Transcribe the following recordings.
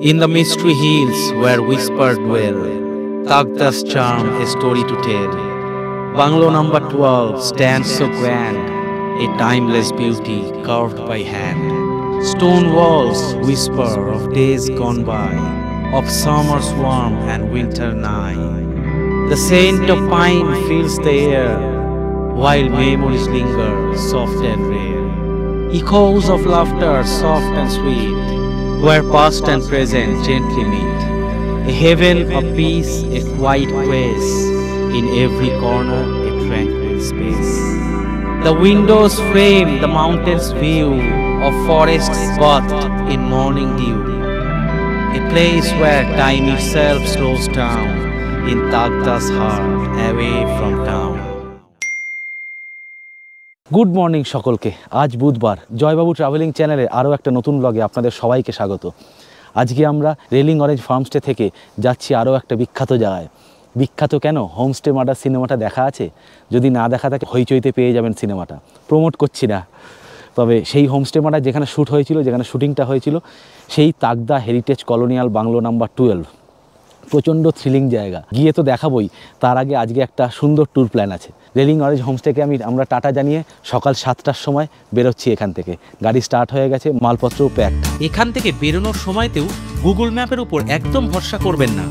In the mystery hills where whispered dwell, Tagda's charm a story to tell. Bungalow number 12 stands so grand, a timeless beauty carved by hand. Stone walls whisper of days gone by, of summer's warm and winter nigh. The scent of pine fills the air, while memories linger soft and rare. Echoes of laughter soft and sweet, where past and present gently meet. A heaven of peace, a quiet place, in every corner a tranquil space. The windows frame the mountain's view of forests bathed in morning dew. A place where time itself slows down in Tagda's heart, away from town. Good morning সকলকে। আজ বুধবার জয়বাবু travelling চ্যানেলে আরও একটা নতুন ব্লগে আপনাদের সবাইকে স্বাগত। আজকে আমরা রেলিং অরেঞ্জ ফার্মস্টে থেকে যাচ্ছি আরও একটা বিখ্যাত জায়গায়। বিখ্যাত কেন? হোমস্টে মার্ডার সিনেমাটা দেখা আছে, যদি না দেখা থাকে হইচইতে পেয়ে যাবেন সিনেমাটা। প্রমোট করছি না, তবে সেই হোমস্টে মার্ডার যেখানে শ্যুট হয়েছিল, যেখানে শ্যুটিংটা হয়েছিল, সেই Takdah heritage colonial bungalow number 12। প্রচণ্ড থ্রিলিং জায়গা, গিয়ে তো দেখাবই। তার আগে আজকে একটা সুন্দর ট্যুর প্ল্যান আছে। রেলিং অরেঞ্জ হোমস্টেকে আমরা টাটা জানিয়ে সকাল 7টার সময় বেরোচ্ছি এখান থেকে। গাড়ি স্টার্ট হয়ে গেছে, মালপত্রও প্যাক। এখান থেকে বেরোনোর সময়তেও গুগল ম্যাপের উপর একদম ভরসা করবেন না।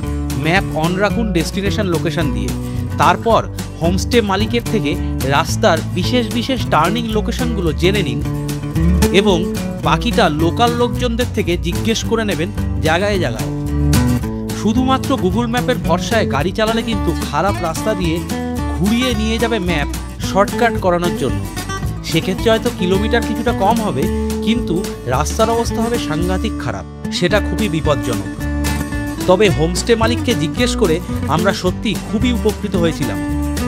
ম্যাপ অন রাখুন ডেস্টিনেশন লোকেশন দিয়ে। তারপর হোমস্টে মালিকের থেকে রাস্তার বিশেষ বিশেষ টার্নিং লোকেশনগুলো জেনে নিন এবং বাকিটা লোকাল লোকজনদের থেকে জিজ্ঞেস করে নেবেন জায়গায় জায়গায়। শুধুমাত্র গুগল ম্যাপের ভরসায় গাড়ি চালালে কিন্তু খারাপ রাস্তা দিয়ে ঘুরিয়ে নিয়ে যাবে ম্যাপ শর্টকাট করানোর জন্য। সেক্ষেত্রে হয়তো কিলোমিটার কিছুটা কম হবে, কিন্তু রাস্তার অবস্থা হবে সাংঘাতিক খারাপ, সেটা খুবই বিপজ্জনক। তবে হোমস্টে মালিককে জিজ্ঞেস করে আমরা সত্যি খুবই উপকৃত হয়েছিলাম।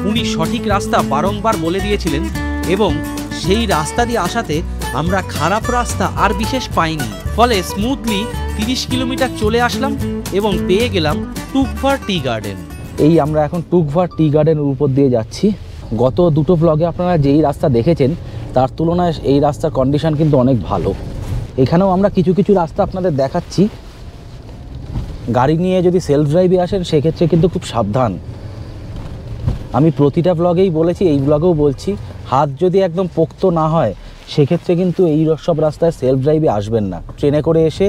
উনি সঠিক রাস্তা বারংবার বলে দিয়েছিলেন এবং সেই রাস্তা দিয়ে আসাতে আমরা খারাপ রাস্তা আর বিশেষ পাইনি। ফলে স্মুথলি 30 কিলোমিটার চলে আসলাম এবং পেয়ে গেলাম টুকভার টি গার্ডেন। এই আমরা এখন টুকভার টি গার্ডেনের উপর দিয়ে যাচ্ছি। গত দুটো ব্লগে আপনারা যেই রাস্তা দেখেছেন তার তুলনায় এই রাস্তার কন্ডিশন কিন্তু অনেক ভালো। এখানেও আমরা কিছু কিছু রাস্তা আপনাদের দেখাচ্ছি। গাড়ি নিয়ে যদি সেলফ ড্রাইভে আসেন সেক্ষেত্রে কিন্তু খুব সাবধান। আমি প্রতিটা ব্লগেই বলেছি, এই ব্লগেও বলছি, হাত যদি একদম পোক্ত না হয় সেক্ষেত্রে কিন্তু এই সব রাস্তায় সেলফ ড্রাইভে আসবেন না। ট্রেনে করে এসে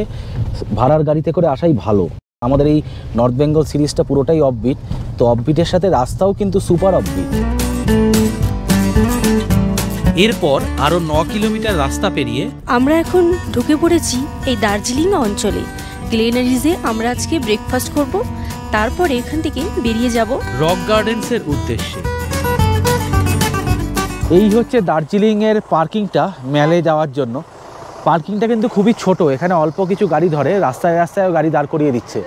ভাড়ার গাড়িতে করে আসাই ভালো। আমাদের এই নর্থ বেঙ্গল সিরিজটা পুরোটাই অফবিট, তো অফবিটের সাথে রাস্তাও কিন্তু সুপার অফবিট। এরপর আরো 9 কিলোমিটার রাস্তা পেরিয়ে আমরা এখন ঢুকে পড়েছি এই দার্জিলিং অঞ্চলে। গ্লেনারিজে আমরা আজকে ব্রেকফাস্ট করব, তারপরে এখান থেকে বেরিয়ে যাব রক গার্ডেন্সের উদ্দেশ্যে। এই হচ্ছে দার্জিলিংয়ের পার্কিংটা ম্যালে যাওয়ার জন্য। পার্কিংটা কিন্তু খুবই ছোট, এখানে অল্প কিছু গাড়ি ধরে, রাস্তায় রাস্তায় গাড়ি দাঁড় করিয়ে দিচ্ছে।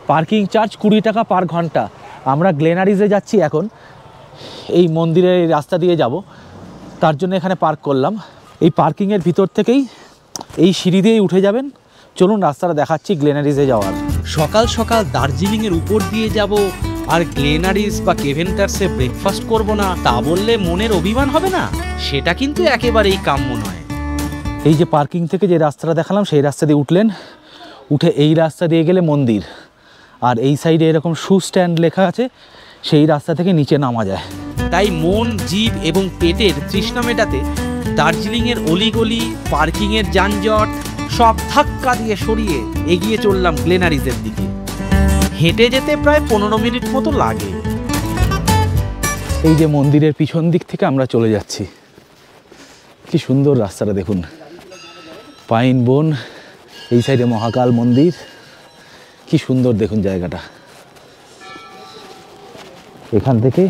পার্কিং চার্জ 20 টাকা পার ঘন্টা। আমরা গ্লেনারিজে যাচ্ছি এখন, এই মন্দিরের রাস্তা দিয়ে যাব, তার জন্য এখানে পার্ক করলাম। এই পার্কিংয়ের ভিতর থেকেই এই সিঁড়ি দিয়েই উঠে যাবেন। চলুন রাস্তাটা দেখাচ্ছি গ্লেনারিজে যাওয়ার। সকাল সকাল দার্জিলিংয়ের উপর দিয়ে যাব আর গ্লেনারিজ বা কেভেন্টার্সে ব্রেকফাস্ট করব না, তা বললে মনের অভিমান হবে না? সেটা কিন্তু একেবারেই কাম্য নয়। এই যে পার্কিং থেকে যে রাস্তাটা দেখালাম সেই রাস্তা দিয়ে উঠলেন, উঠে এই রাস্তা দিয়ে গেলে মন্দির, আর এই সাইডে এরকম শু স্ট্যান্ড লেখা আছে, সেই রাস্তা থেকে নিচে নামা যায়। তাই মন, জিভ এবং পেটের তৃষ্ণা মেটাতে দার্জিলিংয়ের অলিগলি, পার্কিংয়ের যানজট সব ধাক্কা দিয়ে সরিয়ে এগিয়ে চললাম গ্লেনারিজের দিকে। হেঁটে যেতে প্রায় 15 মিনিট মতো লাগে। এই যে মন্দিরের পিছন দিক থেকে আমরা চলে যাচ্ছি। কি সুন্দর রাস্তাটা দেখুন, পাইন বন, এই সাইডে মহাকাল মন্দির, কি সুন্দর দেখুন জায়গাটা। এখান থেকে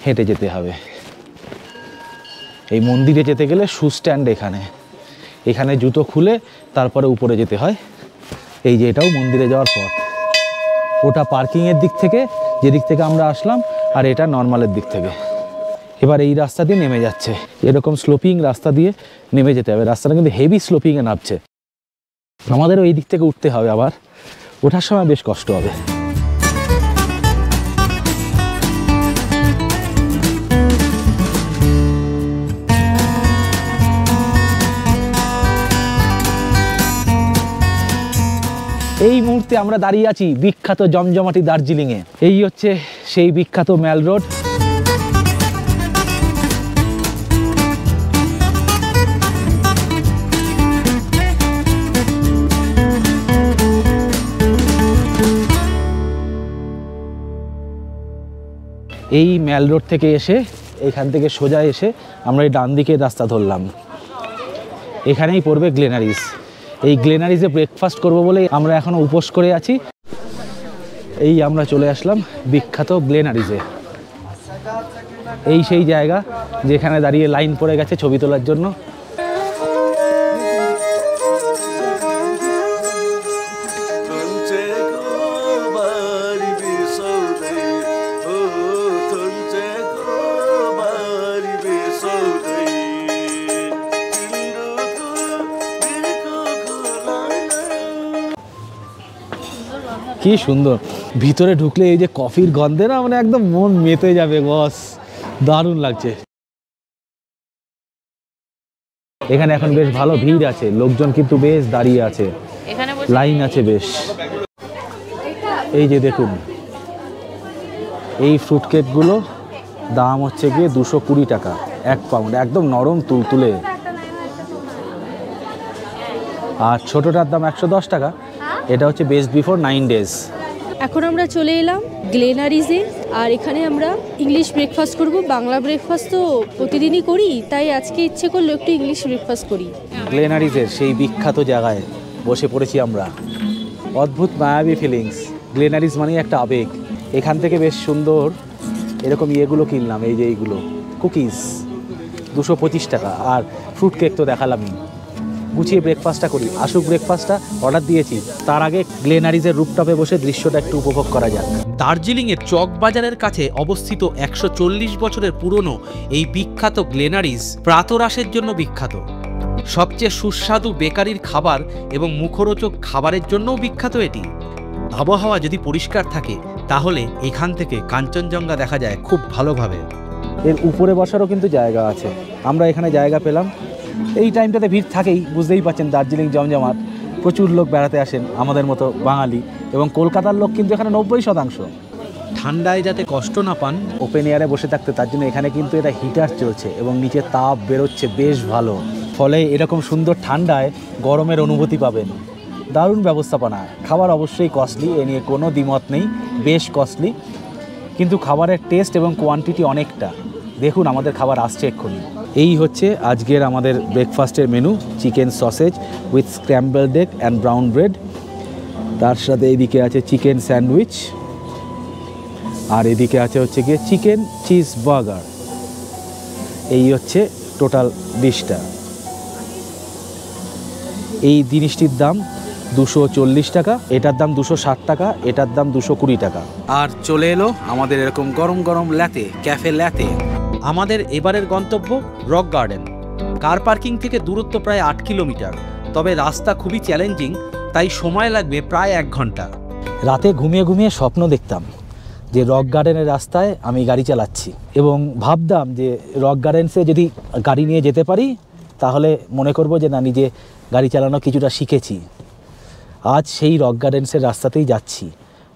হেঁটে যেতে হবে। এই মন্দিরে যেতে গেলে শু স্ট্যান্ড এখানে, এখানে জুতো খুলে তারপরে উপরে যেতে হয়। এই যে এটাও মন্দিরে যাওয়ার পথ। ওটা পার্কিংয়ের দিক থেকে, যেদিক থেকে আমরা আসলাম, আর এটা নর্মালের দিক থেকে। এবার এই রাস্তা দিয়ে নেমে যাচ্ছে, এরকম স্লোপিং রাস্তা দিয়ে নেমে যেতে হবে। রাস্তাটা কিন্তু হেভি স্লোপিংয়ে নামছে, আমাদেরও এই দিক থেকে উঠতে হবে, আবার ওঠার সময় বেশ কষ্ট হবে। এই মুহূর্তে আমরা দাঁড়িয়ে আছি বিখ্যাত জমজমাটি দার্জিলিংয়ে। এই হচ্ছে সেই বিখ্যাত ম্যাল রোড। এই ম্যাল রোড থেকে এসে এখান থেকে সোজা এসে আমরা এই ডান দিকের রাস্তা ধরলাম, এখানেই পড়বে গ্লেনারিস। এই গ্লেনারিসে ব্রেকফাস্ট করব বলে আমরা এখনও উপোস করে আছি। এই আমরা চলে আসলাম বিখ্যাত গ্লেনারিসে। এই সেই জায়গা যেখানে দাঁড়িয়ে লাইন পড়ে গেছে ছবি তোলার জন্য। কি সুন্দর, ভিতরে ঢুকলে এই যে কফির গন্ধে না মানে একদম মন মেতে যাবে বস, দারুণ লাগছে। এখানে এখন বেশ ভালো ভিড় আছে, লোকজন কিন্তু বেশ দাঁড়িয়ে আছে, লাইন আছে বেশ। এই যে দেখুন এই ফ্রুট কেকগুলো দাম হচ্ছে গিয়ে 220 টাকা 1 পাউন্ড, একদম নরম তুলতুলে। আর ছোটটার দাম 110 টাকা। এটা হচ্ছে বেস্ট বিফোর 9 ডেজ। এখন আমরা চলে এলাম গ্লেনারিজে, আর এখানে আমরা ইংলিশ ব্রেকফাস্ট করব। বাংলা ব্রেকফাস্ট তো প্রতিদিনই করি, তাই আজকে ইচ্ছে করলো একটু ইংলিশ ব্রেকফাস্ট করি। গ্লেনারিজের সেই বিখ্যাত জায়গায় বসে পড়েছি আমরা। অদ্ভুত মায়াবী ফিলিংস। গ্লেনারিজ মানে একটা আবেগ। এখান থেকে বেশ সুন্দর এরকম ইয়েগুলো কিনলাম, এই যে এইগুলো কুকিজ 225 টাকা। আর ফ্রুট কেক তো দেখালামই। গুছিয়ে ব্রেকফাস্টটা করি, আসুক ব্রেকফাস্টটা অর্ডার দিয়েছি, তার আগে গ্লেনারিজের রুফটপে বসে দৃশ্যটা একটু উপভোগ করা যাক। দার্জিলিংয়ের চক বাজারের কাছে অবস্থিত 140 বছরের পুরনো এই বিখ্যাত গ্লেনারিজ প্রাতরাশের জন্য বিখ্যাত। সবচেয়ে সুস্বাদু বেকারির খাবার এবং মুখরোচক খাবারের জন্যও বিখ্যাত এটি। আবহাওয়া যদি পরিষ্কার থাকে তাহলে এখান থেকে কাঞ্চনজঙ্ঘা দেখা যায় খুব ভালোভাবে। এর উপরে বসারও কিন্তু জায়গা আছে, আমরা এখানে জায়গা পেলাম। এই টাইমটাতে ভিড় থাকেই, বুঝতেই পারছেন দার্জিলিং জমজমাট, প্রচুর লোক বেড়াতে আসেন আমাদের মতো বাঙালি, এবং কলকাতার লোক কিন্তু এখানে 90%। ঠান্ডায় যাতে কষ্ট না পান ওপেন এয়ারে বসে থাকতে, তার জন্য এখানে কিন্তু এটা হিটার চলছে এবং নিচে তাপ বেরোচ্ছে বেশ ভালো। ফলে এরকম সুন্দর ঠান্ডায় গরমের অনুভূতি পাবেন। দারুণ ব্যবস্থাপনা। খাবার অবশ্যই কস্টলি, এ নিয়ে কোনো দ্বিমত নেই, বেশ কস্টলি, কিন্তু খাবারের টেস্ট এবং কোয়ান্টিটি অনেকটা। দেখুন আমাদের খাবার আসছে এক্ষুনি। এই হচ্ছে আজকের আমাদের ব্রেকফাস্টের menu. Chicken sausage with scrambled egg and brown bread, তার সাথে এদিকে আছে চিকেন স্যান্ডউইচ, আর এদিকে আছে হচ্ছে গিয়ে চিকেন চিজ বার্গার। এই হচ্ছে টোটাল ডিশটা। এই জিনিসটির দাম 240 টাকা, এটার দাম 260 টাকা, এটার দাম 220 টাকা। আর চলে এলো আমাদের এরকম গরম গরম ল্যাতে, ক্যাফে ল্যাতে। আমাদের এবারের গন্তব্য রক গার্ডেন। কার পার্কিং থেকে দূরত্ব প্রায় 8 কিলোমিটার, তবে রাস্তা খুবই চ্যালেঞ্জিং, তাই সময় লাগবে প্রায় 1 ঘন্টা। রাতে ঘুমিয়ে ঘুমিয়ে স্বপ্ন দেখতাম যে রক গার্ডেনের রাস্তায় আমি গাড়ি চালাচ্ছি, এবং ভাবতাম যে রক গার্ডেন্সে যদি গাড়ি নিয়ে যেতে পারি তাহলে মনে করব যে না, নিজে গাড়ি চালানো কিছুটা শিখেছি। আজ সেই রক গার্ডেন্সের রাস্তাতেই যাচ্ছি।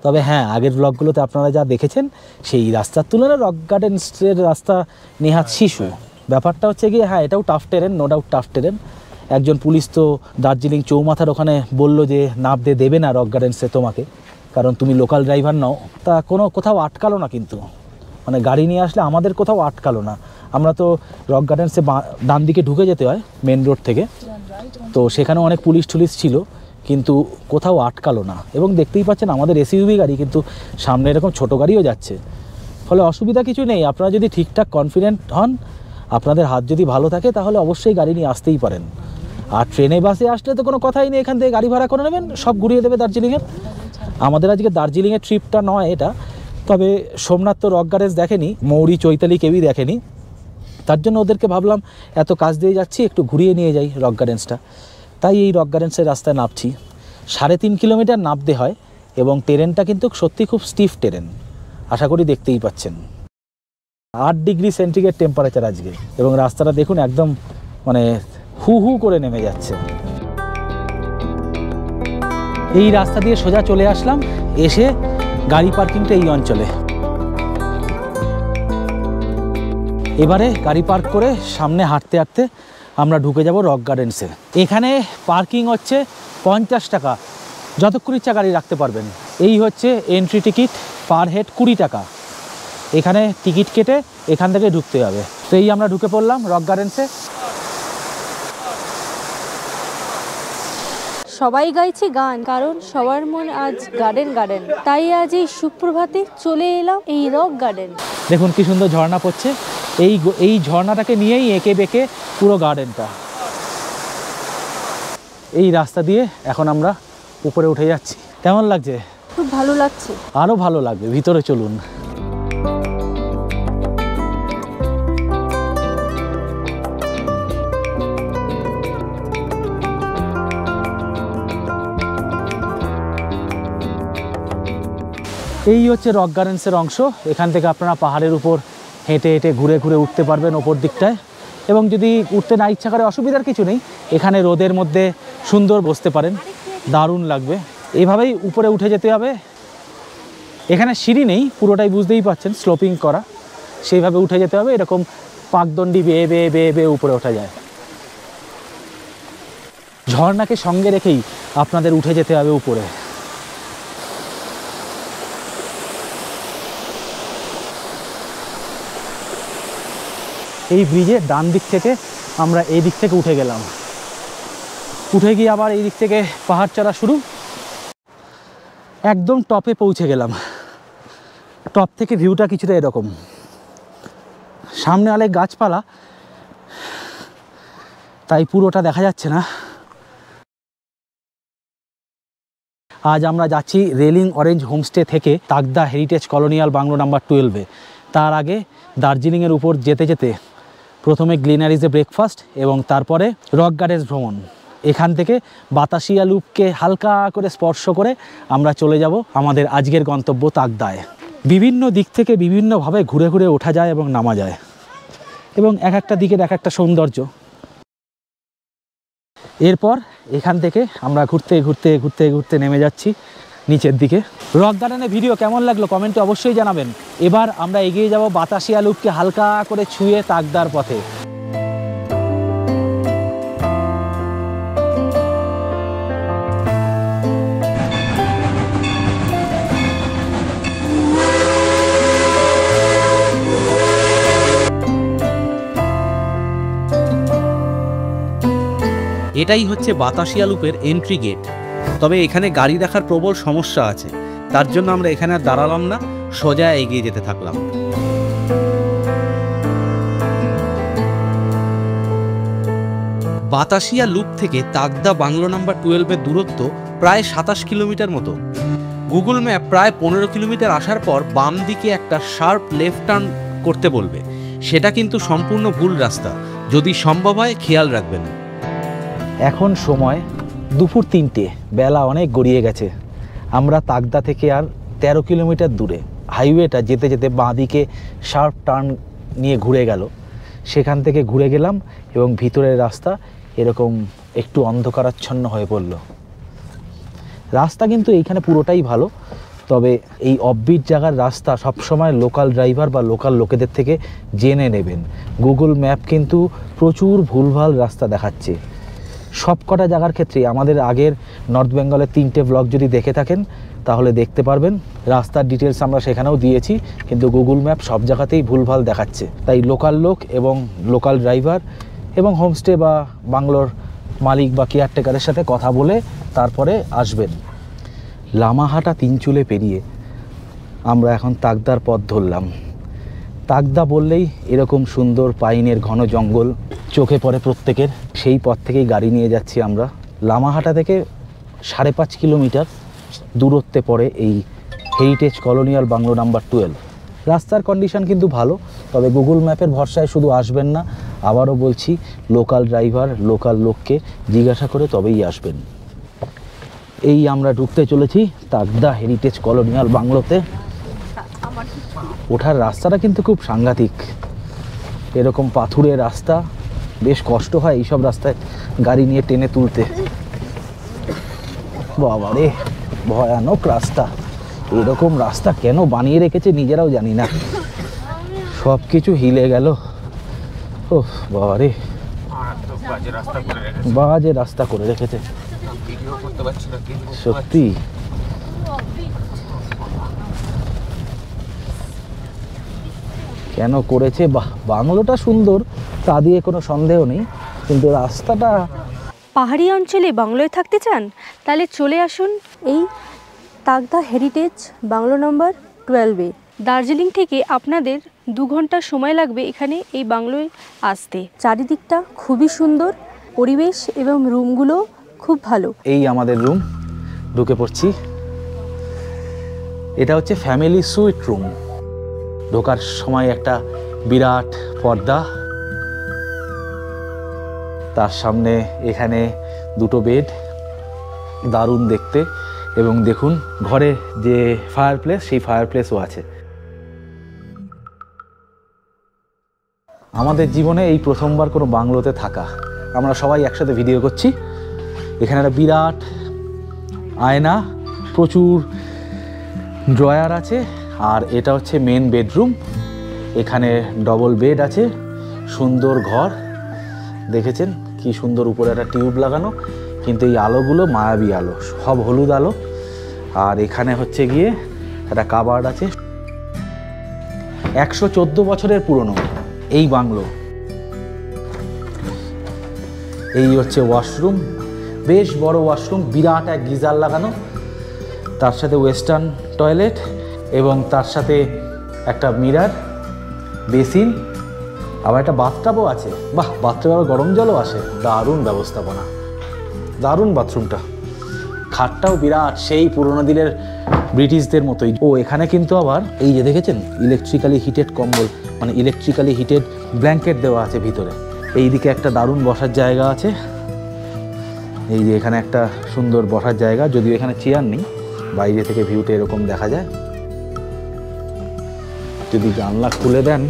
তবে হ্যাঁ, আগের ব্লগগুলোতে আপনারা যা দেখেছেন সেই রাস্তার তুলনায় রক গার্ডেন্সের রাস্তা নেহাত শিশু। ব্যাপারটা হচ্ছে গিয়ে হ্যাঁ, এটাও tough terrain, no doubt tough terrain. একজন পুলিশ তো দার্জিলিং চৌমাথার ওখানে বললো যে নামতে দেবে না রক গার্ডেন্সে তোমাকে, কারণ তুমি লোকাল ড্রাইভার নও। তা কোথাও আটকালো না, কিন্তু মানে গাড়ি নিয়ে আসলে আমাদের কোথাও আটকালো না। আমরা তো রক গার্ডেন্সে ডান দিকে ঢুকে যেতে হয় মেন রোড থেকে, তো সেখানেও অনেক পুলিশ টুলিশ ছিল, কিন্তু কোথাও আটকালো না। এবং দেখতেই পাচ্ছেন আমাদের এসইউভি গাড়ি, কিন্তু সামনে এরকম ছোটো গাড়িও যাচ্ছে, ফলে অসুবিধা কিছু নেই। আপনারা যদি ঠিকঠাক কনফিডেন্ট হন, আপনাদের হাত যদি ভালো থাকে, তাহলে অবশ্যই গাড়ি নিয়ে আসতেই পারেন। আর ট্রেনে বাসে আসলে তো কোনো কথাই নেই, এখান থেকে গাড়ি ভাড়া করে নেবেন, সব ঘুরিয়ে দেবে দার্জিলিংয়ের। আমাদের আজকে দার্জিলিংয়ের ট্রিপটা নয় এটা, তবে সোমনাথ তো রক গার্ডেন্স দেখেনি, মৌরি চৈতালি কেউই দেখেনি, তার জন্য ওদেরকে ভাবলাম এত কাজ দিয়ে যাচ্ছি, একটু ঘুরিয়ে নিয়ে যাই রক গার্ডেন্সটা। তাই এই রক গার্ডেন্সের রাস্তায় নামছি। 3.5 কিলোমিটার নামতে হয়, এবং টেরেনটা কিন্তু সত্যি খুব স্টিফ টেরেন, আশা করি দেখতেই পাচ্ছেন। 8 ডিগ্রি সেন্টিগ্রেড টেম্পারেচার আজকে, এবং রাস্তাটা দেখুন একদম মানে হু হু করে নেমে যাচ্ছে। এই রাস্তা দিয়ে সোজা চলে আসলাম, এসে গাড়ি পার্কিংটা এই অঞ্চলে। এবারে গাড়ি পার্ক করে সামনে হাঁটতে হাঁটতে আমরা ঢুকে যাব রক গার্ডেন্সে। এখানে পার্কিং হচ্ছে 50 টাকা, যতক্ষণ ইচ্ছা গাড়ি রাখতে পারবেন। এই হচ্ছে এন্ট্রি টিকিট, পার হেড 20 টাকা। এখানে টিকিট কেটে এখান থেকে ঢুকতে হবে। তো এই আমরা ঢুকে পড়লাম রক গার্ডেন্সে। সবাই গাইছে গান, কারণ সবার মন আজ গার্ডেন গার্ডেন। তাই আজ এই সুপ্রভাতে চলে এলাম এই রক গার্ডেন। দেখুন কি সুন্দর ঝর্ণা পড়ছে। এই ঝর্ণাটাকে নিয়েই এঁকে বেঁকে পুরো গার্ডেনটা। এই রাস্তা দিয়ে এখন আমরা উপরে উঠে যাচ্ছি। কেমন লাগছে? খুব ভালো লাগছে। আরও ভালো লাগবে, ভিতরে চলুন। এই হচ্ছে রক গার্ডেন্সের অংশ। এখান থেকে আপনারা পাহাড়ের উপর হেঁটে হেঁটে ঘুরে ঘুরে উঠতে পারবেন ওপর দিকটায়। এবং যদি উঠতে না ইচ্ছা করে অসুবিধার কিছু নেই, এখানে রোদের মধ্যে সুন্দর বসতে পারেন, দারুণ লাগবে। এইভাবেই উপরে উঠে যেতে হবে। এখানে সিঁড়ি নেই, পুরোটাই বুঝতেই পাচ্ছেন স্লোপিং করা, সেইভাবে উঠে যেতে হবে। এরকম পাকদণ্ডি বেয়ে বেয়ে বেয়ে বেয়ে উপরে ওঠা যায়। ঝর্ণাকে সঙ্গে রেখেই আপনাদের উঠে যেতে হবে উপরে। এই ব্রিজের ডান দিক থেকে আমরা এই দিক থেকে উঠে গেলাম। উঠে গিয়ে আবার এই দিক থেকে পাহাড় চড়া শুরু। একদম টপে পৌঁছে গেলাম। টপ থেকে ভিউটা কিছুটা এরকম। সামনে অনেক গাছপালা, তাই পুরোটা দেখা যাচ্ছে না। আজ আমরা যাচ্ছি রেলিং অরেঞ্জ হোমস্টে থেকে Takdah heritage colonial bungalow number 12-এ। তার আগে দার্জিলিংয়ের উপর যেতে যেতে প্রথমে গ্লেনারিজে ব্রেকফাস্ট এবং তারপরে রক গার্ডেন্স ভ্রমণ। এখান থেকে বাতাসিয়া লুপকে হালকা করে স্পর্শ করে আমরা চলে যাব আমাদের আজকের গন্তব্য তাগদায়। বিভিন্ন দিক থেকে বিভিন্নভাবে ঘুরে ঘুরে ওঠা যায় এবং নামা যায়, এবং এক একটা দিকের এক একটা সৌন্দর্য। এরপর এখান থেকে আমরা ঘুরতে ঘুরতে ঘুরতে ঘুরতে নেমে যাচ্ছি নিচের দিকে। রক গার্ডেনের ভিডিও কেমন লাগলো কমেন্টে অবশ্যই জানাবেন। এবার আমরা এগিয়ে যাব বাতাসিয়া লুপকে হালকা করে ছুঁয়ে তাগদার পথে। এটাই হচ্ছে বাতাসিয়া লুপের এন্ট্রি গেট। তবে এখানে গাড়ি রাখার প্রবল সমস্যা আছে, তার জন্য আমরা এখানে আর দাঁড়ালাম না, সোজা এগিয়ে যেতে থাকলাম। বাতাসিয়া লুপ থেকে তাগদা বাংলো নাম্বার 12-এর দূরত্ব প্রায় 27 কিলোমিটার মতো। গুগল ম্যাপ প্রায় 15 কিলোমিটার আসার পর বাম দিকে একটা শার্প লেফট টার্ন করতে বলবে। সেটা কিন্তু সম্পূর্ণ ভুল রাস্তা, যদি সম্ভব হয় খেয়াল রাখবেন। এখন সময় দুপুর 3টে, বেলা অনেক গড়িয়ে গেছে। আমরা তাগদা থেকে আর 13 কিলোমিটার দূরে। হাইওয়েটা যেতে যেতে বাঁ দিকে শার্প টার্ন নিয়ে ঘুরে গেল। সেখান থেকে ঘুরে গেলাম এবং ভিতরের রাস্তা এরকম একটু অন্ধকারাচ্ছন্ন হয়ে পড়ল। রাস্তা কিন্তু এইখানে পুরোটাই ভালো, তবে এই অফবিট জায়গার রাস্তা সবসময় লোকাল ড্রাইভার বা লোকাল লোকেদের থেকে জেনে নেবেন। গুগল ম্যাপ কিন্তু প্রচুর ভুলভাল রাস্তা দেখাচ্ছে সব কটা জায়গার ক্ষেত্রে। আমাদের আগের নর্থ বেঙ্গলের 3টে ব্লগ যদি দেখে থাকেন তাহলে দেখতে পারবেন, রাস্তার ডিটেলস আমরা সেখানেও দিয়েছি, কিন্তু গুগল ম্যাপ সব জায়গাতেই ভুলভাল দেখাচ্ছে। তাই লোকাল লোক এবং লোকাল ড্রাইভার এবং হোমস্টে বা বাংলোর মালিক বা কেয়ারটেকারের সাথে কথা বলে তারপরে আসবেন। লামাহাটা 3 চুলে পেরিয়ে আমরা এখন তাগদার পথ ধরলাম। তাগদা বললেই এরকম সুন্দর পাইনের ঘন জঙ্গল চোখে পড়ে প্রত্যেকের। সেই পথ থেকেই গাড়ি নিয়ে যাচ্ছি আমরা। লামাহাটা থেকে 5.5 কিলোমিটার দূরত্বে পড়ে এই হেরিটেজ কলোনিয়াল বাংলো নাম্বার 12। রাস্তার কন্ডিশন কিন্তু ভালো, তবে গুগল ম্যাপের ভরসায় শুধু আসবেন না। আবারও বলছি, লোকাল ড্রাইভার লোকাল লোককে জিজ্ঞাসা করে তবেই আসবেন। এই আমরা ঢুকতে চলেছি তাগদা হেরিটেজ কলোনিয়াল বাংলোতে। ওঠার রাস্তাটা কিন্তু খুব সাংঘাতিক, এরকম পাথুরে রাস্তা, বেশ কষ্ট হয় এইসব রাস্তায় গাড়ি নিয়ে টেনে তুলতে। বাবা রে, ভয়ানক রাস্তা। এরকম রাস্তা কেন বানিয়ে রেখেছে নিজেরাও জানি না, সব কিছু হিলে গেল। ও বাবা রে, বাজে রাস্তা করে রেখেছে সত্যি। কেন করেছে? বাংলোটা সুন্দর, তা দিয়ে কোনো সন্দেহ নেই, কিন্তু রাস্তাটা। পাহাড়ি অঞ্চলে বাংলোয় থাকতে চান? তাহলে চলে আসুন এই তাগদা হেরিটেজ বাংলো নম্বর 12-এ। দার্জিলিং থেকে আপনাদের 2 ঘন্টা সময় লাগবে এখানে এই বাংলোয় আসতে। চারিদিকটা খুবই সুন্দর, পরিবেশ এবং রুমগুলো খুব ভালো। এই আমাদের রুম, ঢুকে পড়ছি। এটা হচ্ছে ফ্যামিলি সুইট রুম। ঢোকার সময় একটা বিরাট পর্দা, তার সামনে এখানে 2টো বেড, দারুণ দেখতে। এবং দেখুন ঘরে যে ফায়ার প্লেস, সেই ফায়ার প্লেসও আছে। আমাদের জীবনে এই প্রথমবার কোনো বাংলোতে থাকা, আমরা সবাই একসাথে ভিডিও করছি। এখানে একটা বিরাট আয়না, প্রচুর ড্রয়ার আছে, আর এটা হচ্ছে মেন বেডরুম। এখানে ডবল বেড আছে, সুন্দর ঘর। দেখেছেন কি সুন্দর, উপরে একটা টিউব লাগানো, কিন্তু এই আলোগুলো মায়াবী আলো, সব হলুদ আলো। আর এখানে হচ্ছে গিয়ে একটা কাবার্ড আছে। 114 বছরের পুরনো এই বাংলো। এই হচ্ছে ওয়াশরুম, বেশ বড় ওয়াশরুম, বিরাট এক গিজার লাগানো, তার সাথে ওয়েস্টার্ন টয়লেট, এবং তার সাথে একটা মিরার, বেসিন, আবার একটা বাথটাবও আছে। বাহ, বাথটাবে আবার গরম জলও আসে। দারুণ ব্যবস্থাপনা, দারুণ বাথরুমটা। খাটটাও বিরাট, সেই পুরোনো দিনের ব্রিটিশদের মতোই। ও এখানে কিন্তু আবার এই যে দেখেছেন ইলেকট্রিক্যালি হিটেড কম্বল, মানে ইলেকট্রিক্যালি হিটেড ব্ল্যাঙ্কেট দেওয়া আছে ভিতরে। এইদিকে একটা দারুণ বসার জায়গা আছে। এই যে এখানে একটা সুন্দর বসার জায়গা, যদিও এখানে চেয়ার নেই, বাইরে থেকে ভিউটা এরকম দেখা যায়। যদি জানলা খুলে দেন,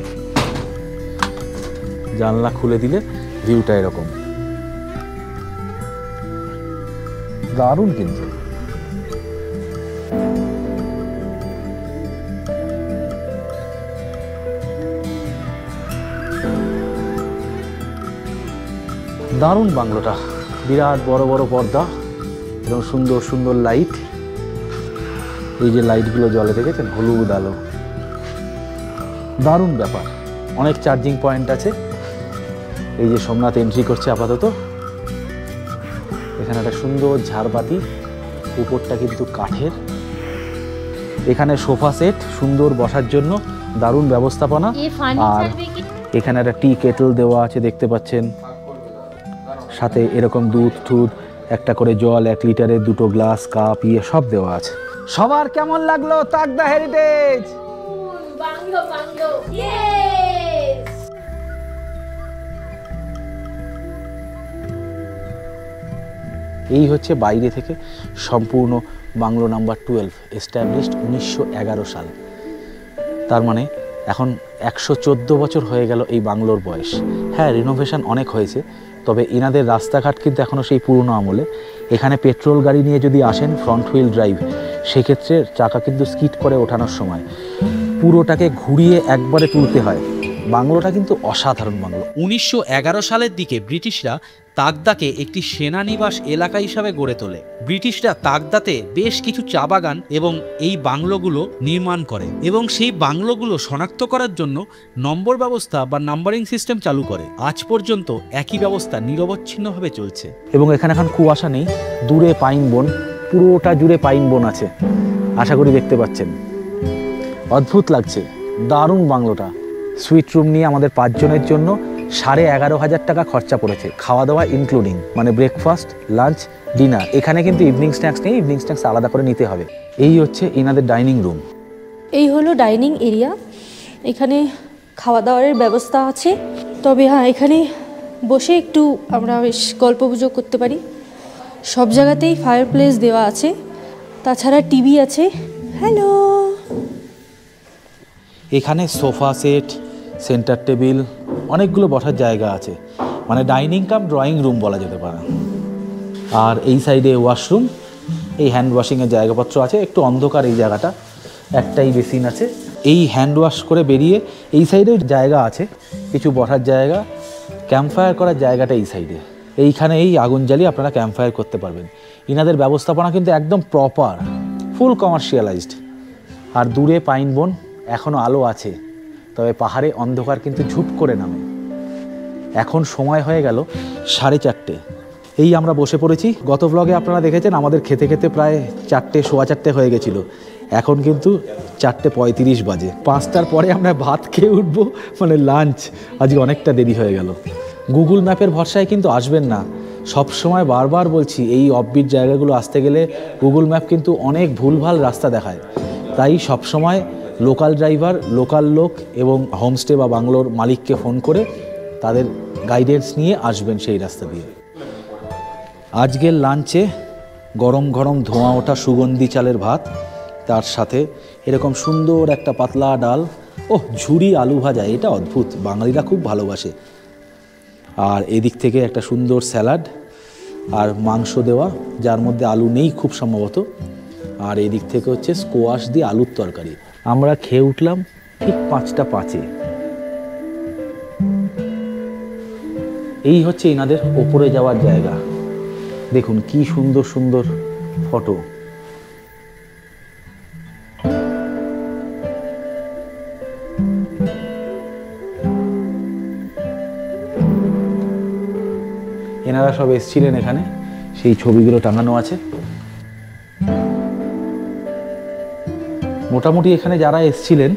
জানলা খুলে দিলে ভিউটা এরকম দারুণ। কিন্তু দারুণ বাংলোটা, বিরাট বড় বড় পর্দা এবং সুন্দর সুন্দর লাইট। এই যে লাইটগুলো জ্বলে দেখেছেন, হলুদ আলো, দারুণ ব্যাপার। অনেক চার্জিং পয়েন্ট আছে। এই যে সোমনাথ এন্ট্রি করছে আপাতত। এখানে একটা সুন্দর ঝাড়বাতি, উপরটা কিন্তু কাঠের। এখানে সোফা সেট, সুন্দর বসার জন্য, দারুণ ব্যবস্থাপনা। আর এখানে একটা টি কেটল দেওয়া আছে দেখতে পাচ্ছেন, সাথে এরকম দুধ টুধ, একটা করে জল 1 লিটারের 2টো গ্লাস, কাপ, ইয়ে সব দেওয়া আছে। সবার কেমন লাগলো Takdah heritage? Bungalow bungalow, yes. এই হচ্ছে বাইরে থেকে সম্পূর্ণ বাংলো নাম্বার 12, এস্টাবলিশড 1911 সাল। তার মানে এখন 114 বছর হয়ে গেল এই বাংলোর বয়স। হ্যাঁ, রিনোভেশন অনেক হয়েছে, তবে এনাদের রাস্তাঘাট কিন্তু এখনও সেই পুরনো আমলে। এখানে পেট্রোল গাড়ি নিয়ে যদি আসেন ফ্রন্ট হুইল ড্রাইভ, সেক্ষেত্রে চাকা কিন্তু স্কিড করে ওঠানোর সময় পুরোটাকে ঘুরিয়ে একবারে তুলতে হয়। বাংলোটা কিন্তু অসাধারণ বাংলো। 1911 সালের দিকে ব্রিটিশরা তাগদাকে একটি সেনানিবাস এলাকা হিসাবে গড়ে তোলে। ব্রিটিশরা তাগদাতে বেশ কিছু চা বাগান এবং এই বাংলোগুলো নির্মাণ করে, এবং সেই বাংলোগুলো শনাক্ত করার জন্য নম্বর ব্যবস্থা বা নাম্বারিং সিস্টেম চালু করে। আজ পর্যন্ত একই ব্যবস্থা নিরবচ্ছিন্নভাবে চলছে। এবং এখানে এখন কুয়াশা নেই, দূরে পাইন বন, পুরোটা জুড়ে পাইন বন আছে, আশা করি দেখতে পাচ্ছেন। অদ্ভুত লাগছে, দারুণ বাংলোটা। সুইট রুম নিয়ে আমাদের 5 জনের জন্য 11,500 টাকা খরচা পড়েছে, খাওয়া দাওয়া ইনক্লুডিং, মানে ব্রেকফাস্ট, লাঞ্চ, ডিনার। এখানে কিন্তু ইভিনিং স্ন্যাক্স নেই, ইভিনিং স্ন্যাক্স আলাদা করে নিতে হবে। এই হচ্ছে এনাদের ডাইনিং রুম। এই হলো ডাইনিং এরিয়া। এখানে খাওয়া দাওয়ার ব্যবস্থা আছে, তবে হ্যাঁ, এখানে বসে একটু আমরা বেশ গল্পগুজব করতে পারি। সব জায়গাতেই ফায়ার প্লেস দেওয়া আছে, তাছাড়া টিভি আছে। হ্যালো। এখানে সোফা সেট, সেন্টার টেবিল, অনেকগুলো বসার জায়গা আছে, মানে ডাইনিং কাম ড্রয়িং রুম বলা যেতে পারে। আর এই সাইডে ওয়াশরুম, এই হ্যান্ড ওয়াশিংয়ের জায়গাপত্র আছে, একটু অন্ধকার এই জায়গাটা, একটাই বেসিন আছে। এই হ্যান্ড ওয়াশ করে বেরিয়ে এই সাইডেও জায়গা আছে, কিছু বসার জায়গা, ক্যাম্প ফায়ার করার জায়গাটা এই সাইডে। এইখানে এই আগুন জ্বালিয়ে আপনারা ক্যাম্প ফায়ার করতে পারবেন। ইনাদের ব্যবস্থাপনা কিন্তু একদম প্রপার, ফুল কমার্শিয়ালাইজড। আর দূরে পাইন বন, এখনও আলো আছে, তবে পাহাড়ে অন্ধকার কিন্তু ঝুপ করে নামে। এখন সময় হয়ে গেল 4:30। এই আমরা বসে পড়েছি। গত ব্লগে আপনারা দেখেছেন আমাদের খেতে খেতে প্রায় 4টে, সোয়া 4টে হয়ে গেছিলো। এখন কিন্তু 4:35 বাজে। 5টার পরে আমরা ভাত খেয়ে উঠবো, মানে লাঞ্চ। আজকে অনেকটা দেরি হয়ে গেল। গুগল ম্যাপের ভরসায় কিন্তু আসবেন না। সব সময় বারবার বলছি, এই অফবিট জায়গাগুলো আসতে গেলে গুগল ম্যাপ কিন্তু অনেক ভুলভাল রাস্তা দেখায়। তাই সবসময় লোকাল ড্রাইভার, লোকাল লোক এবং হোমস্টে বা বাংলোর মালিককে ফোন করে তাদের গাইডেন্স নিয়ে আসবেন সেই রাস্তা দিয়ে। আজকের লাঞ্চে গরম গরম ধোঁয়া ওঠা সুগন্ধি চালের ভাত, তার সাথে এরকম সুন্দর একটা পাতলা ডাল, ঝুরি আলু ভাজা, এটা অদ্ভুত, বাঙালিরা খুব ভালোবাসে। আর এদিক থেকে একটা সুন্দর স্যালাড আর মাংস দেওয়া, যার মধ্যে আলু নেই খুব সম্ভবত। আর এদিক থেকে হচ্ছে স্কোয়াশ দিয়ে আলুর তরকারি। আমরা খেয়ে উঠলাম ঠিক 5:05। এই হচ্ছে এনাদের ওপরে যাওয়ার জায়গা। দেখুন কি সুন্দর সুন্দর ফটো। এনারা সব এসেছিলেন এখানে, সেই ছবিগুলো টাঙানো আছে। মোটামুটি এখানে যারা এসেছিলেন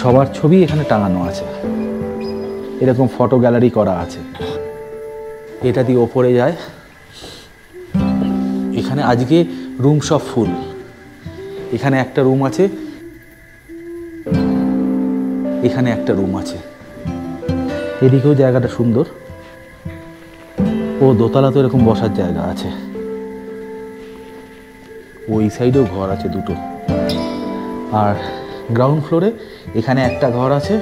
সবার ছবি এখানে টাঙানো আছে, এরকম ফটো গ্যালারি করা আছে। এটা দিয়ে ওপরে যায়। এখানে আজকে রুম সব ফুল। এখানে একটা রুম আছে, এখানে একটা রুম আছে, এদিকেও জায়গাটা সুন্দর। দোতলা তো এরকম বসার জায়গা আছে। ওই সাইডেও ঘর আছে দুটো। আর গ্রাউন্ড ফ্লোরে এখানে একটা ঘর আছে।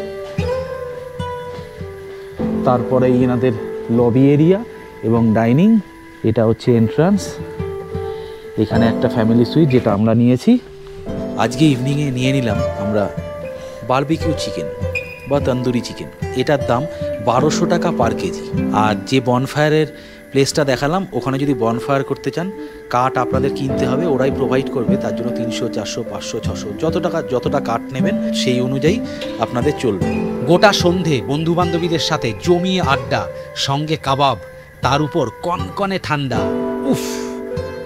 তারপরে এনাদের লবি এরিয়া এবং ডাইনিং, এটা হচ্ছে এন্ট্রান্স। এখানে একটা ফ্যামিলি সুইট, যেটা আমরা নিয়েছি। আজকে ইভিনিংয়ে নিয়ে নিলাম আমরা বারবিকিউ চিকেন বা তন্দুরি চিকেন। এটার দাম 1200 টাকা পার কেজি। আর যে বনফায়ারের প্লেসটা দেখালাম, ওখানে যদি বনফায়ার করতে চান কাঠ আপনাদের কিনতে হবে, ওরাই প্রোভাইড করবে। তার জন্য 300, 400, 500, 600 যতটা কাঠ নেবেন সেই অনুযায়ী আপনাদের চলবে। গোটা সন্ধে বন্ধু বান্ধবীদের সাথে জমিয়ে আড্ডা, সঙ্গে কাবাব, তার উপর কনকনে ঠান্ডা। উফ,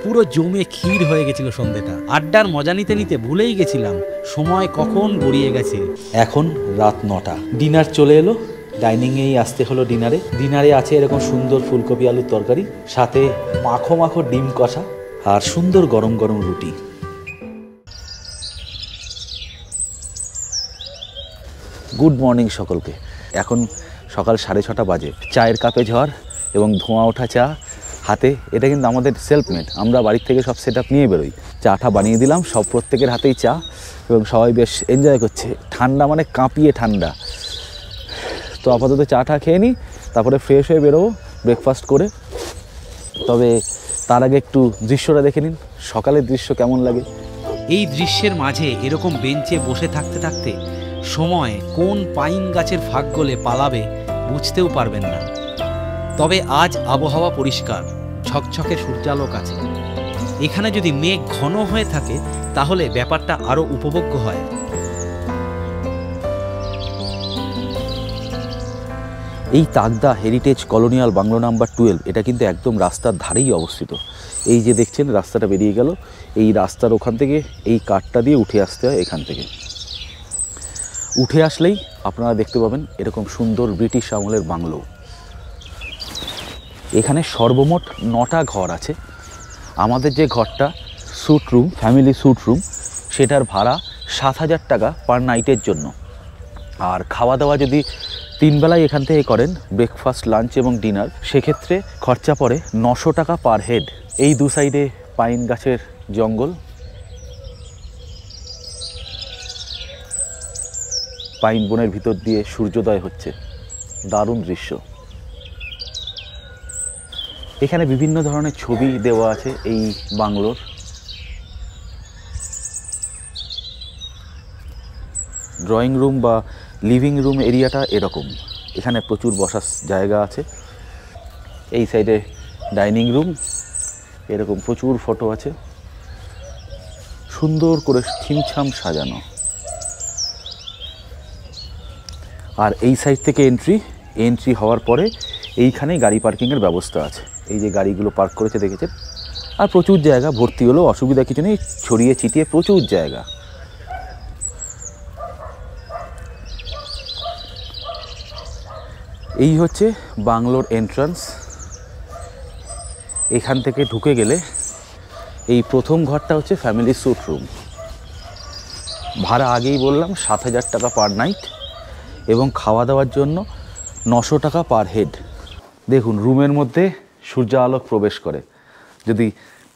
পুরো জমে ক্ষীর হয়ে গেছিল সন্ধেটা। আড্ডার মজা নিতে নিতে ভুলেই গেছিলাম সময় কখন গড়িয়ে গেছে। এখন রাত 9টা। ডিনার চলে এলো। ডাইনিংয়েই আসতে হলো ডিনারে। ডিনারে আছে এরকম সুন্দর ফুলকপি আলুর তরকারি, সাথে মাখো মাখো ডিম কষা আর সুন্দর গরম গরম রুটি। গুড মর্নিং সকলকে। এখন সকাল 6:30 বাজে। চায়ের কাপে ঝড় এবং ধোঁয়া ওঠা চা হাতে। এটা কিন্তু আমাদের সেলফমেড, আমরা বাড়ির থেকে সব সেট আপ নিয়ে বেরোই। চাটা বানিয়ে দিলাম, সব প্রত্যেকের হাতেই চা, এবং সবাই বেশ এনজয় করছে। ঠান্ডা মানে কাঁপিয়ে ঠান্ডা। তো আপাতত চাটা খেয়ে নিই, তারপরে ফ্রেশ হয়ে বেরোবো ব্রেকফাস্ট করে। তবে তার আগে একটু দৃশ্যটা দেখে নিন, সকালের দৃশ্য কেমন লাগে। এই দৃশ্যের মাঝে এরকম বেঞ্চে বসে থাকতে থাকতে সময় কোন পাইন গাছের ফাঁক গলে পালাবে বুঝতেও পারবেন না। তবে আজ আবহাওয়া পরিষ্কার, ঝকঝকে সূর্যালোক আছে। এখানে যদি মেঘ ঘন হয়ে থাকে তাহলে ব্যাপারটা আরও উপভোগ্য হয়। এই Takdah heritage colonial bungalow number 12, এটা কিন্তু একদম রাস্তার ধারেই অবস্থিত। এই যে দেখছেন রাস্তাটা বেরিয়ে গেল, এই রাস্তার ওখান থেকে এই কাঠটা দিয়ে উঠে আসতে হয়। এখান থেকে উঠে আসলেই আপনারা দেখতে পাবেন এরকম সুন্দর ব্রিটিশ আমলের বাংলো। এখানে সর্বমোট 9টা ঘর আছে। আমাদের যে ঘরটা sweet room, family sweet room, সেটার ভাড়া 7000 টাকা পার নাইটের জন্য। আর খাওয়া দাওয়া যদি 3 বেলায় এখান থেকে করেন, ব্রেকফাস্ট, লাঞ্চ এবং ডিনার, সেক্ষেত্রে খরচা পড়ে 900 টাকা পার হেড। এই দু সাইডে পাইন গাছের জঙ্গল, পাইন বনের ভিতর দিয়ে সূর্যোদয় হচ্ছে, দারুণ দৃশ্য। এখানে বিভিন্ন ধরনের ছবি দেওয়া আছে এই বাংলোর। ড্রয়িং রুম বা লিভিং রুম এরিয়াটা এরকম। এখানে প্রচুর বসার জায়গা আছে। এই সাইডে ডাইনিং রুম, এরকম প্রচুর ফটো আছে, সুন্দর করে ছিমছাম সাজানো। আর এই সাইড থেকে এন্ট্রি হওয়ার পরে এইখানেই গাড়ি পার্কিংয়ের ব্যবস্থা আছে। এই যে গাড়িগুলো পার্ক করেছে দেখেছেন। আর প্রচুর জায়গা, ভর্তি হলেও অসুবিধা কিছু নেই, ছড়িয়ে ছিটিয়ে প্রচুর জায়গা। এই হচ্ছে বাংলোর এন্ট্রান্স। এখান থেকে ঢুকে গেলে এই প্রথম ঘরটা হচ্ছে ফ্যামিলি স্যুট রুম। ভাড়া আগেই বললাম 7,000 টাকা পার নাইট এবং খাওয়া দাওয়ার জন্য 900 টাকা পার হেড। দেখুন রুমের মধ্যে সূর্যালোক প্রবেশ করে। যদি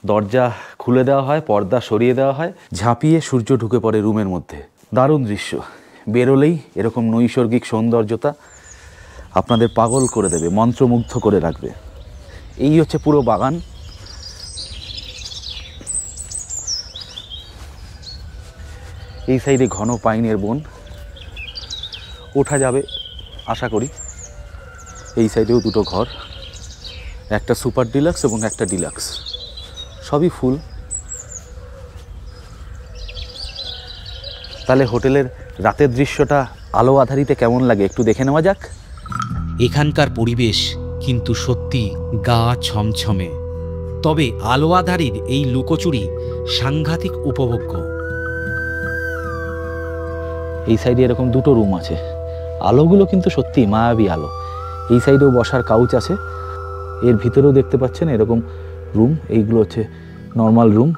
দরজা খুলে দেওয়া হয়, পর্দা সরিয়ে দেওয়া হয়, ঝাঁপিয়ে সূর্য ঢুকে পড়ে রুমের মধ্যে। দারুণ দৃশ্য। বেরোলেই এরকম নৈসর্গিক সৌন্দর্যতা আপনাদের পাগল করে দেবে, মন্ত্রমুগ্ধ করে রাখবে। এই হচ্ছে পুরো বাগান। এই সাইডে ঘন পাইনের বন, ওঠা যাবে আশা করি। এই সাইডেও দুটো ঘর, একটা সুপার ডিলাক্স এবং একটা ডিলাক্স, সবই ফুল। তাহলে হোটেলের রাতের দৃশ্যটা আলো আধারিতে কেমন লাগে একটু দেখে নেওয়া যাক। এখানকার পরিবেশ কিন্তু সত্যি গা ছমছমে, তবে আলো আধারির এই লুকোচুরি সাংঘাতিক উপভোগ্য। এই সাইডে এরকম দুটো রুম আছে, আলোগুলো কিন্তু সত্যি মায়াবী আলো। এই সাইডেও বসার কাউচ আছে, এর ভিতরেও দেখতে পাচ্ছেন এরকম রুম। এইগুলো হচ্ছে নর্মাল রুম।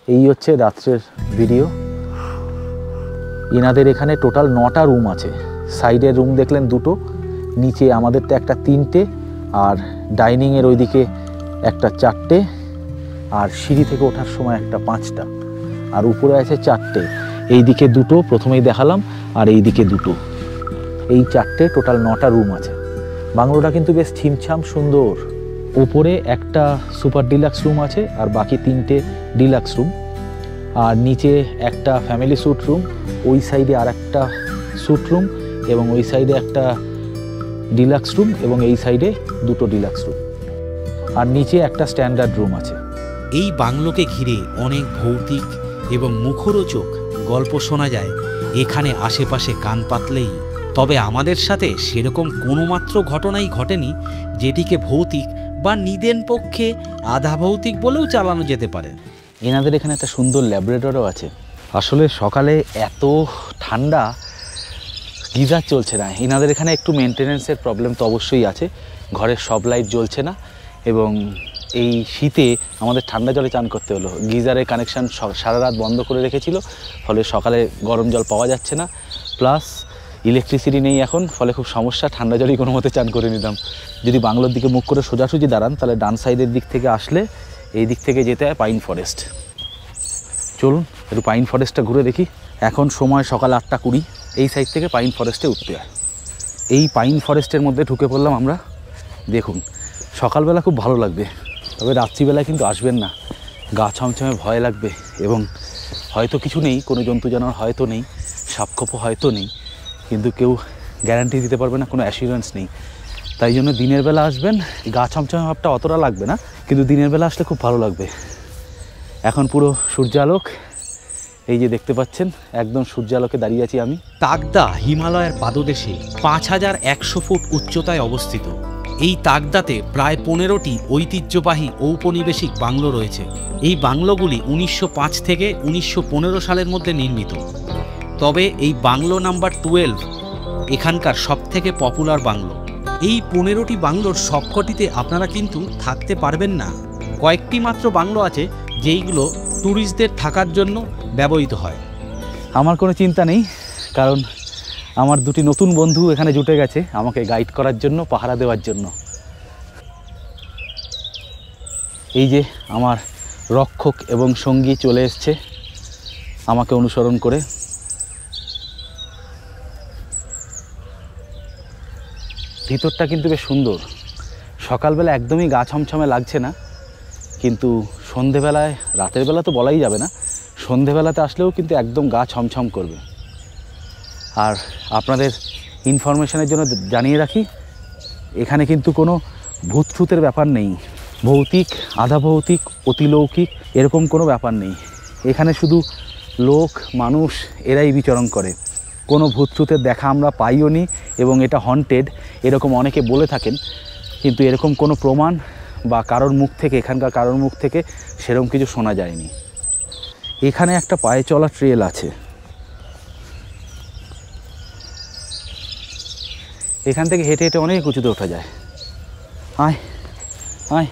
এই হচ্ছে রাত্রের ভিডিও। এনাদের এখানে টোটাল 9টা রুম আছে। সাইডের রুম দেখলেন দুটো, নিচে আমাদেরটা একটা 3টে, আর ডাইনিংয়ের ওইদিকে একটা 4টে, আর সিঁড়ি থেকে ওঠার সময় একটা 5টা, আর উপরে আছে 4টে। এই দিকে দুটো প্রথমেই দেখালাম, আর এই দিকে দুটো, এই 4টে, টোটাল 9টা রুম আছে। বাংলোটা কিন্তু বেশ ছিমছাম সুন্দর। ওপরে একটা সুপার ডিলাক্স রুম আছে আর বাকি 3টে ডিলাক্স রুম, আর নিচে একটা ফ্যামিলি স্যুট রুম, ওই সাইডে আর একটা স্যুট রুম, এবং ওই সাইডে একটা ডিলাক্স রুম, এবং এই সাইডে দুটো ডিলাক্স রুম, আর নিচে একটা স্ট্যান্ডার্ড রুম আছে। এই বাংলোকে ঘিরে অনেক ভৌতিক এবং মুখরোচক গল্প শোনা যায় এখানে আশেপাশে কান পাতলেই। তবে আমাদের সাথে সেরকম কোনো মাত্র ঘটনাই ঘটেনি যেটিকে ভৌতিক বা নিদেন পক্ষে আধা ভৌতিক বলেও চালানো যেতে পারে। এনাদের এখানে একটা সুন্দর ল্যাবরেটরও আছে। আসলে সকালে এত ঠান্ডা, গিজার চলছে না। এনাদের এখানে একটু মেনটেনেন্সের প্রবলেম তো অবশ্যই আছে, ঘরের সব লাইট জ্বলছে না, এবং এই শীতে আমাদের ঠান্ডা জলে চান করতে হলো। গিজারের কানেকশান সারা রাত বন্ধ করে রেখেছিল, ফলে সকালে গরম জল পাওয়া যাচ্ছে না, প্লাস ইলেকট্রিসিটি নেই এখন, ফলে খুব সমস্যা। ঠান্ডা জলেই কোনো মতে চান করে নিলাম। যদি বাংলোর দিকে মুখ করে সোজাসুজি দাঁড়ান তাহলে ডান সাইডের দিক থেকে আসলে এই দিক থেকে যেতে হয় পাইন ফরেস্ট। চলুন একটু পাইন ফরেস্টটা ঘুরে দেখি। এখন সময় সকাল 8:20। এই সাইড থেকে পাইন ফরেস্টে উঠতে হয়। এই পাইন ফরেস্টের মধ্যে ঢুকে পড়লাম আমরা। দেখুন সকালবেলা খুব ভালো লাগবে, তবে রাত্রিবেলায় কিন্তু আসবেন না, গা ছমছমে ভয় লাগবে, এবং হয়তো কিছু নেই, কোনো জন্তু জানোয়ার হয়তো নেই, সাপখোপও হয়তো নেই, কিন্তু কেউ গ্যারান্টি দিতে পারবে না, কোনো অ্যাসিউরেন্স নেই। তাই জন্য দিনের বেলা আসবেন, গা ছমছমে ভাবটা অতটা লাগবে না, কিন্তু দিনের বেলা আসলে খুব ভালো লাগবে। এখন পুরো সূর্যালোক, এই যে দেখতে পাচ্ছেন একদম সূর্যালোকে দাঁড়িয়ে আছি আমি। তাগদা হিমালয়ের পাদদেশে 5100 ফুট উচ্চতায় অবস্থিত। এই তাগদাতে প্রায় 15টি ঐতিহ্যবাহী ঔপনিবেশিক বাংলো রয়েছে। এই বাংলোগুলি 1905 থেকে 1915 সালের মধ্যে নির্মিত। তবে এই বাংলো নাম্বার 12 এখানকার সবথেকে পপুলার বাংলো। এই 15টি বাংলোর সবকটিতে আপনারা কিন্তু থাকতে পারবেন না। কয়েকটি মাত্র বাংলো আছে যেইগুলো ট্যুরিস্টদের থাকার জন্য ব্যবহৃত হয়। আমার কোনো চিন্তা নেই, কারণ আমার দুটি নতুন বন্ধু এখানে জুটে গেছে আমাকে গাইড করার জন্য, পাহারা দেওয়ার জন্য। এই যে আমার রক্ষক এবং সঙ্গী চলে এসছে আমাকে অনুসরণ করে। ভিতরটা কিন্তু বেশ সুন্দর। সকালবেলা একদমই গা ছমছমে লাগছে না, কিন্তু সন্ধেবেলায়, রাতের বেলা তো বলাই যাবে না, সন্ধেবেলাতে আসলেও কিন্তু একদম গা ছমছম করবে। আর আপনাদের ইনফরমেশনের জন্য জানিয়ে রাখি, এখানে কিন্তু কোনো ভূত ঠুতের ব্যাপার নেই, ভৌতিক আধা ভৌতিক অতিলৌকিক এরকম কোনো ব্যাপার নেই। এখানে শুধু লোক মানুষ এরাই বিচরণ করে, কোনো ভূত ঠুতের দেখা আমরা পাইও নি। এবং এটা হন্টেড এরকম অনেকে বলে থাকেন, কিন্তু এরকম কোনো প্রমাণ বা কারোর মুখ থেকে, এখানকার কারোর মুখ থেকে সেরকম কিছু শোনা যায়নি। এখানে একটা পায়ে চলা ট্রেল আছে, এখান থেকে হেঁটে হেঁটে অনেক উঁচুতে ওঠা যায়। আয় আয়,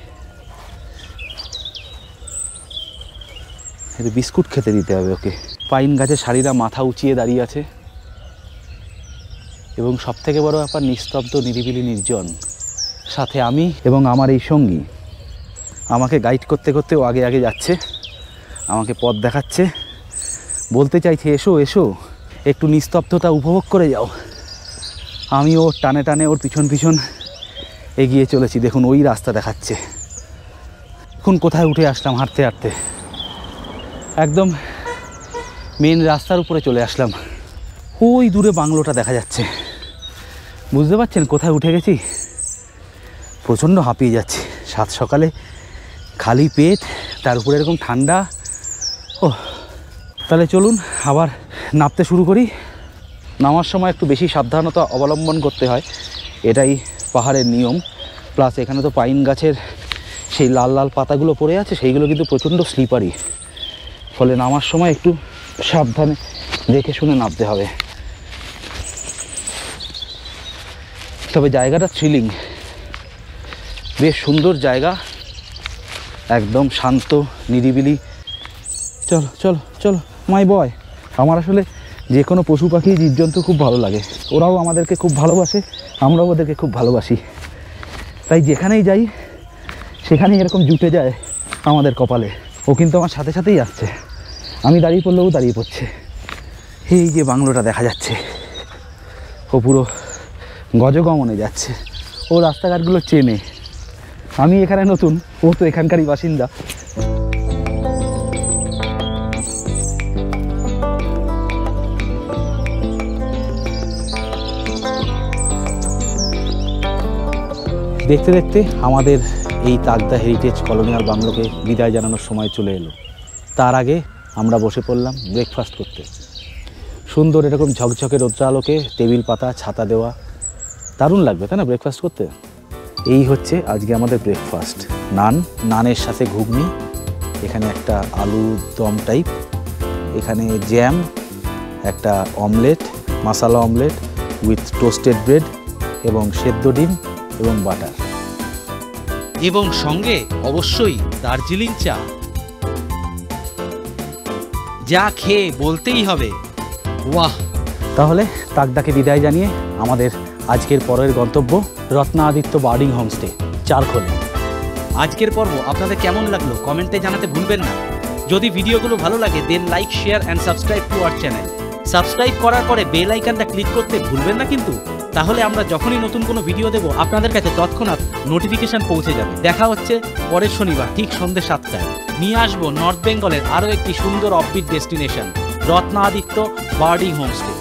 এটা বিস্কুট খেতে দিতে হবে ওকে। পাইন গাছে শাড়িরা মাথা উঁচিয়ে দাঁড়িয়ে আছে এবং সব থেকে বড় ব্যাপার নিস্তব্ধ, নিরিবিলি, নির্জন। সাথে আমি এবং আমার এই সঙ্গী আমাকে গাইড করতে করতে ও আগে আগে যাচ্ছে, আমাকে পথ দেখাচ্ছে, বলতে চাইছে এসো এসো একটু নিস্তব্ধতা উপভোগ করে যাও। আমি ওর টানে টানে ওর পিছন পিছন এগিয়ে চলেছি। দেখুন ওই রাস্তা দেখাচ্ছে। এখন কোথায় উঠে আসলাম হাঁটতে হাঁটতে, একদম মেন রাস্তার উপরে চলে আসলাম। ওই দূরে বাংলোটা দেখা যাচ্ছে, বুঝতে পারছেন কোথায় উঠে গেছি? প্রচণ্ড হাঁপিয়ে যাচ্ছি, সাত সকালে খালি পেট, তার উপরে এরকম ঠান্ডা। ও তাহলে চলুন আবার নামতে শুরু করি। নামার সময় একটু বেশি সাবধানতা অবলম্বন করতে হয়, এটাই পাহাড়ের নিয়ম। প্লাস এখানে তো পাইন গাছের সেই লাল লাল পাতাগুলো পড়ে আছে, সেইগুলো কিন্তু প্রচণ্ড স্লিপারি, ফলে নামার সময় একটু সাবধানে দেখে শুনে নামতে হবে। তবে জায়গাটা থ্রিলিং, বেশ সুন্দর জায়গা, একদম শান্ত নিরিবিলি। চলো চলো চলো মাই বয়। আমার আসলে যে কোনো পশু পাখি জীবজন্তু খুব ভালো লাগে, ওরাও আমাদেরকে খুব ভালোবাসে, আমরাও ওদেরকে খুব ভালোবাসি। তাই যেখানেই যাই সেখানেই এরকম জুটে যায় আমাদের কপালে। ও কিন্তু আমার সাথে সাথেই আসছে, আমি দাঁড়িয়ে পড়লেও দাঁড়িয়ে পড়ছে। এই যে বাংলোটা দেখা যাচ্ছে, ও পুরো গজগমনে যাচ্ছে, ও রাস্তাঘাটগুলো চেনে। আমি এখানে নতুন, ও তো এখানকারই বাসিন্দা। দেখতে দেখতে আমাদের এই তাগদা হেরিটেজ কলোনিয়াল বাংলোকে বিদায় জানানোর সময় চলে এলো। তার আগে আমরা বসে পড়লাম ব্রেকফাস্ট করতে। সুন্দর এরকম ঝকঝকে রৌদ্রালোকে টেবিল পাতা, ছাতা দেওয়া, দারুণ লাগবে তাই না ব্রেকফাস্ট করতে? এই হচ্ছে আজকে আমাদের ব্রেকফাস্ট। নানের সাথে ঘুগনি, এখানে একটা আলু দম টাইপ, এখানে জ্যাম, একটা omelette, masala omelette with toasted bread এবং সেদ্ধ ডিম এবং বাটার, এবং সঙ্গে অবশ্যই দার্জিলিং চা। যা খেয়ে বলতেই হবে ওয়াহ। তাহলে তাগদাকে বিদায় জানিয়ে আমাদের আজকের পরের গন্তব্য রত্নাদিত্য বার্ডিং হোমস্টে, চারখোলে। আজকের পর্ব আপনাদের কেমন লাগলো কমেন্টে জানাতে ভুলবেন না। যদি ভিডিওগুলো ভালো লাগে then like, share and subscribe to our channel. Subscribe করার পরে বেল আইকনটা ক্লিক করতে ভুলবেন না কিন্তু, তাহলে আমরা যখনই নতুন কোনো ভিডিও দেব আপনাদের কাছে তৎক্ষণাৎ নোটিফিকেশন পৌঁছে যাবে। দেখা হচ্ছে পরের শনিবার ঠিক সন্ধ্যে 7টায়। নিয়ে আসবো নর্থ বেঙ্গলের আরও একটি সুন্দর অফবিট ডেস্টিনেশন, রত্নাদিত্য বার্ডিং হোমস্টে।